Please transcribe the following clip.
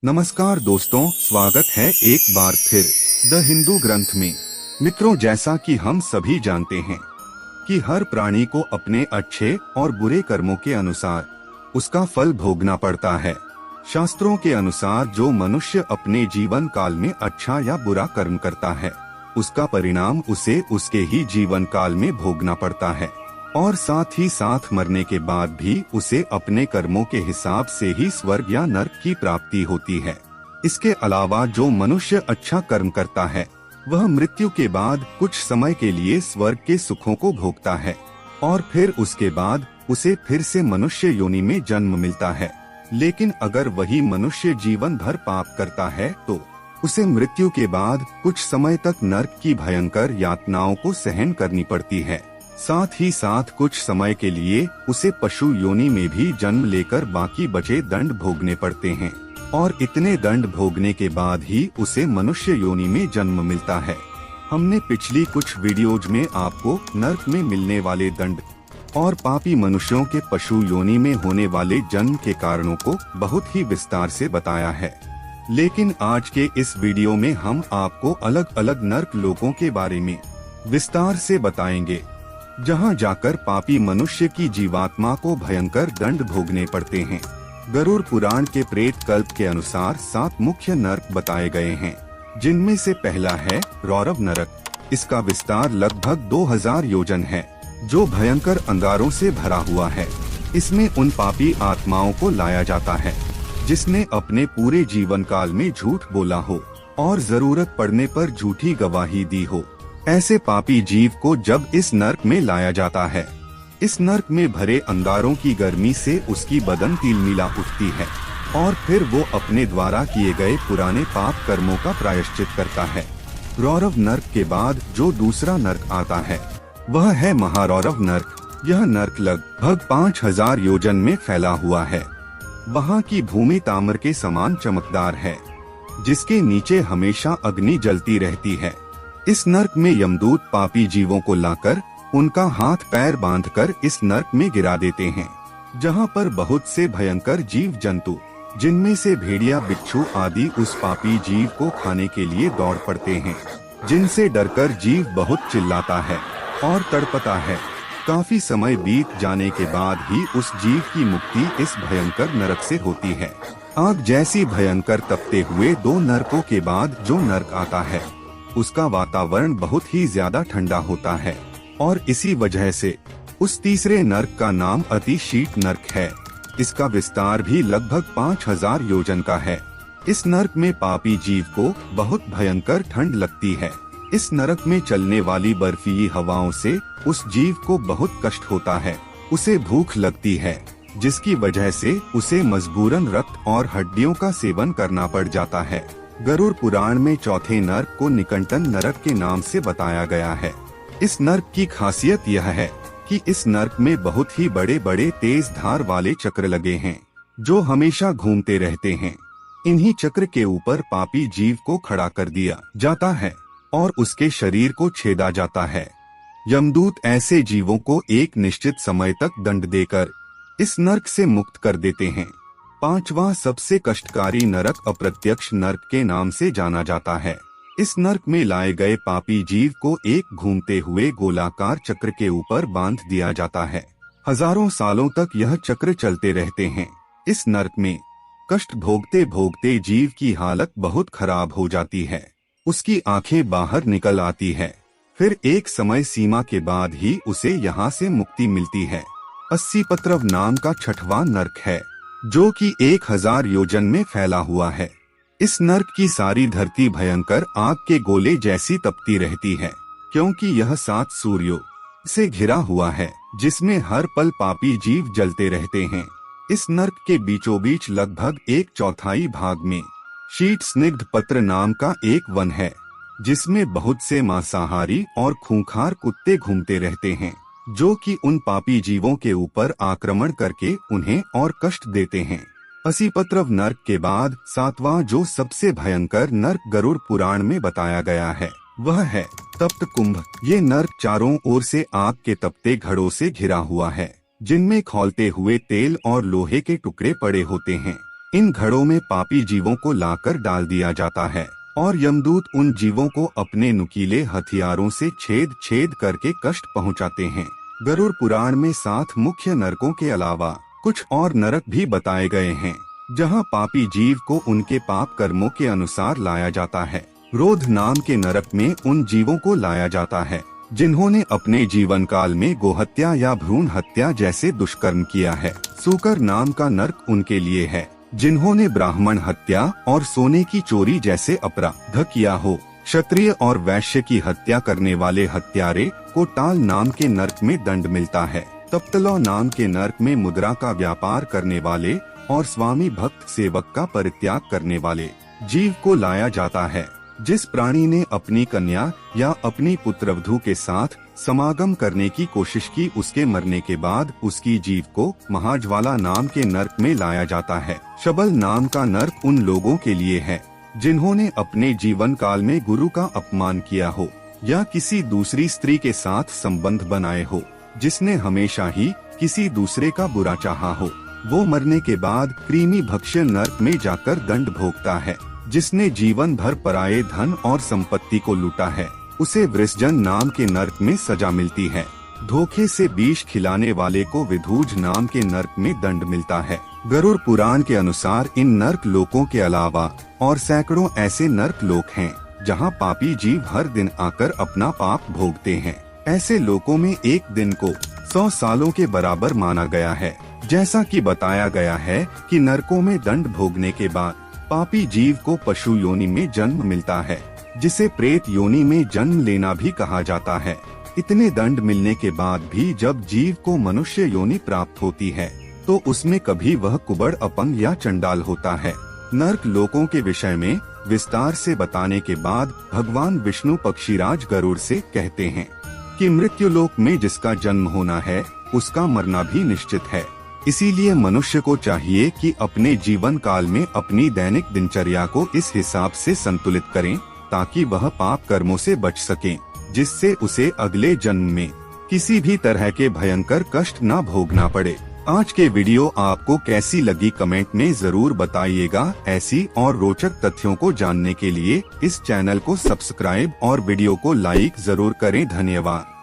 नमस्कार दोस्तों, स्वागत है एक बार फिर द हिंदू ग्रंथ में। मित्रों, जैसा कि हम सभी जानते हैं कि हर प्राणी को अपने अच्छे और बुरे कर्मों के अनुसार उसका फल भोगना पड़ता है। शास्त्रों के अनुसार जो मनुष्य अपने जीवन काल में अच्छा या बुरा कर्म करता है, उसका परिणाम उसे उसके ही जीवन काल में भोगना पड़ता है और साथ ही साथ मरने के बाद भी उसे अपने कर्मों के हिसाब से ही स्वर्ग या नरक की प्राप्ति होती है। इसके अलावा जो मनुष्य अच्छा कर्म करता है, वह मृत्यु के बाद कुछ समय के लिए स्वर्ग के सुखों को भोगता है और फिर उसके बाद उसे फिर से मनुष्य योनि में जन्म मिलता है। लेकिन अगर वही मनुष्य जीवन भर पाप करता है तो उसे मृत्यु के बाद कुछ समय तक नरक की भयंकर यातनाओं को सहन करनी पड़ती है। साथ ही साथ कुछ समय के लिए उसे पशु योनि में भी जन्म लेकर बाकी बचे दंड भोगने पड़ते हैं और इतने दंड भोगने के बाद ही उसे मनुष्य योनि में जन्म मिलता है। हमने पिछली कुछ वीडियोज में आपको नरक में मिलने वाले दंड और पापी मनुष्यों के पशु योनि में होने वाले जन्म के कारणों को बहुत ही विस्तार से बताया है। लेकिन आज के इस वीडियो में हम आपको अलग अलग नरक लोकों के बारे में विस्तार से बताएंगे, जहां जाकर पापी मनुष्य की जीवात्मा को भयंकर दंड भोगने पड़ते हैं। गरुड़ पुराण के प्रेत कल्प के अनुसार 7 मुख्य नरक बताए गए हैं, जिनमें से पहला है रौरव नरक। इसका विस्तार लगभग 2000 योजन है, जो भयंकर अंगारों से भरा हुआ है। इसमें उन पापी आत्माओं को लाया जाता है जिसने अपने पूरे जीवन काल में झूठ बोला हो और जरूरत पड़ने पर झूठी गवाही दी हो। ऐसे पापी जीव को जब इस नरक में लाया जाता है, इस नरक में भरे अंगारों की गर्मी से उसकी बदन तिलमिला उठती है और फिर वो अपने द्वारा किए गए पुराने पाप कर्मों का प्रायश्चित करता है। रौरव नरक के बाद जो दूसरा नरक आता है, वह है महारौरव नरक। यह नरक लगभग 5000 योजन में फैला हुआ है। वहाँ की भूमि ताम्र के समान चमकदार है, जिसके नीचे हमेशा अग्नि जलती रहती है। इस नरक में यमदूत पापी जीवों को लाकर उनका हाथ पैर बांधकर इस नरक में गिरा देते हैं, जहां पर बहुत से भयंकर जीव जंतु, जिनमें से भेड़िया, बिच्छू आदि, उस पापी जीव को खाने के लिए दौड़ पड़ते हैं, जिनसे डरकर जीव बहुत चिल्लाता है और तड़पता है। काफी समय बीत जाने के बाद ही उस जीव की मुक्ति इस भयंकर नरक से होती है। आग जैसी भयंकर तपते हुए 2 नरकों के बाद जो नरक आता है, उसका वातावरण बहुत ही ज्यादा ठंडा होता है और इसी वजह से उस तीसरे नरक का नाम अति शीत नरक है। इसका विस्तार भी लगभग 5000 योजन का है। इस नरक में पापी जीव को बहुत भयंकर ठंड लगती है। इस नरक में चलने वाली बर्फीली हवाओं से उस जीव को बहुत कष्ट होता है। उसे भूख लगती है, जिसकी वजह से उसे मजबूरन रक्त और हड्डियों का सेवन करना पड़ जाता है। गरुड़ पुराण में चौथे नरक को निकंटन नरक के नाम से बताया गया है। इस नरक की खासियत यह है कि इस नरक में बहुत ही बड़े बड़े तेज धार वाले चक्र लगे हैं, जो हमेशा घूमते रहते हैं। इन्हीं चक्र के ऊपर पापी जीव को खड़ा कर दिया जाता है और उसके शरीर को छेदा जाता है। यमदूत ऐसे जीवों को एक निश्चित समय तक दंड देकर इस नरक से मुक्त कर देते हैं। 5वां सबसे कष्टकारी नरक अप्रत्यक्ष नरक के नाम से जाना जाता है। इस नरक में लाए गए पापी जीव को एक घूमते हुए गोलाकार चक्र के ऊपर बांध दिया जाता है। हजारों सालों तक यह चक्र चलते रहते हैं। इस नरक में कष्ट भोगते भोगते जीव की हालत बहुत खराब हो जाती है। उसकी आंखें बाहर निकल आती है। फिर एक समय सीमा के बाद ही उसे यहाँ से मुक्ति मिलती है। 80 पत्रव नाम का 6वां नरक है, जो कि 1000 योजन में फैला हुआ है। इस नरक की सारी धरती भयंकर आग के गोले जैसी तपती रहती है, क्योंकि यह 7 सूर्यों से घिरा हुआ है, जिसमें हर पल पापी जीव जलते रहते हैं। इस नरक के बीचों बीच लगभग 1/4 भाग में शीत स्निग्ध पत्र नाम का एक वन है, जिसमें बहुत से मांसाहारी और खूंखार कुत्ते घूमते रहते हैं, जो कि उन पापी जीवों के ऊपर आक्रमण करके उन्हें और कष्ट देते हैं। 80 पत्रव नरक के बाद 7वां जो सबसे भयंकर नरक गरुड़ पुराण में बताया गया है, वह है तप्त कुंभ। ये नरक चारों ओर से आग के तपते घड़ों से घिरा हुआ है, जिनमें खौलते हुए तेल और लोहे के टुकड़े पड़े होते हैं। इन घड़ों में पापी जीवों को लाकर डाल दिया जाता है और यमदूत उन जीवों को अपने नुकीले हथियारों से छेद छेद करके कष्ट पहुंचाते हैं। गरुड़ पुराण में 7 मुख्य नरकों के अलावा कुछ और नरक भी बताए गए हैं, जहां पापी जीव को उनके पाप कर्मों के अनुसार लाया जाता है। रोध नाम के नरक में उन जीवों को लाया जाता है जिन्होंने अपने जीवन काल में गोहत्या या भ्रूण हत्या जैसे दुष्कर्म किया है। सूकर नाम का नरक उनके लिए है जिन्होंने ब्राह्मण हत्या और सोने की चोरी जैसे अपराध किया हो। क्षत्रिय और वैश्य की हत्या करने वाले हत्यारे को टाल नाम के नरक में दंड मिलता है। तप्तलौ नाम के नरक में मुद्रा का व्यापार करने वाले और स्वामी भक्त सेवक का परित्याग करने वाले जीव को लाया जाता है। जिस प्राणी ने अपनी कन्या या अपनी पुत्रवधू के साथ समागम करने की कोशिश की, उसके मरने के बाद उसकी जीव को महाज्वाला नाम के नरक में लाया जाता है। शबल नाम का नरक उन लोगों के लिए है जिन्होंने अपने जीवन काल में गुरु का अपमान किया हो या किसी दूसरी स्त्री के साथ संबंध बनाए हो, जिसने हमेशा ही किसी दूसरे का बुरा चाहा हो। वो मरने के बाद कृमि भक्ष्य नरक में जाकर दंड भोगता है। जिसने जीवन भर पराये धन और संपत्ति को लूटा है, उसे वृषजन नाम के नरक में सजा मिलती है। धोखे से विष खिलाने वाले को विधूज नाम के नरक में दंड मिलता है। गरुड़ पुराण के अनुसार इन नरक लोकों के अलावा और सैकड़ों ऐसे नरक लोक हैं जहां पापी जीव हर दिन आकर अपना पाप भोगते हैं। ऐसे लोकों में एक दिन को 100 सालों के बराबर माना गया है। जैसा कि बताया गया है कि नरकों में दंड भोगने के बाद पापी जीव को पशु योनि में जन्म मिलता है, जिसे प्रेत योनि में जन्म लेना भी कहा जाता है। इतने दंड मिलने के बाद भी जब जीव को मनुष्य योनि प्राप्त होती है तो उसमें कभी वह कुबड़, अपंग या चंडाल होता है। नरक लोकों के विषय में विस्तार से बताने के बाद भगवान विष्णु पक्षीराज गरुड़ से कहते हैं कि मृत्युलोक में जिसका जन्म होना है उसका मरना भी निश्चित है। इसीलिए मनुष्य को चाहिए कि अपने जीवन काल में अपनी दैनिक दिनचर्या को इस हिसाब से संतुलित करें ताकि वह पाप कर्मों से बच सकें, जिससे उसे अगले जन्म में किसी भी तरह के भयंकर कष्ट न भोगना पड़े। आज के वीडियो आपको कैसी लगी कमेंट में जरूर बताइएगा। ऐसी और रोचक तथ्यों को जानने के लिए इस चैनल को सब्सक्राइब और वीडियो को लाइक जरूर करें। धन्यवाद।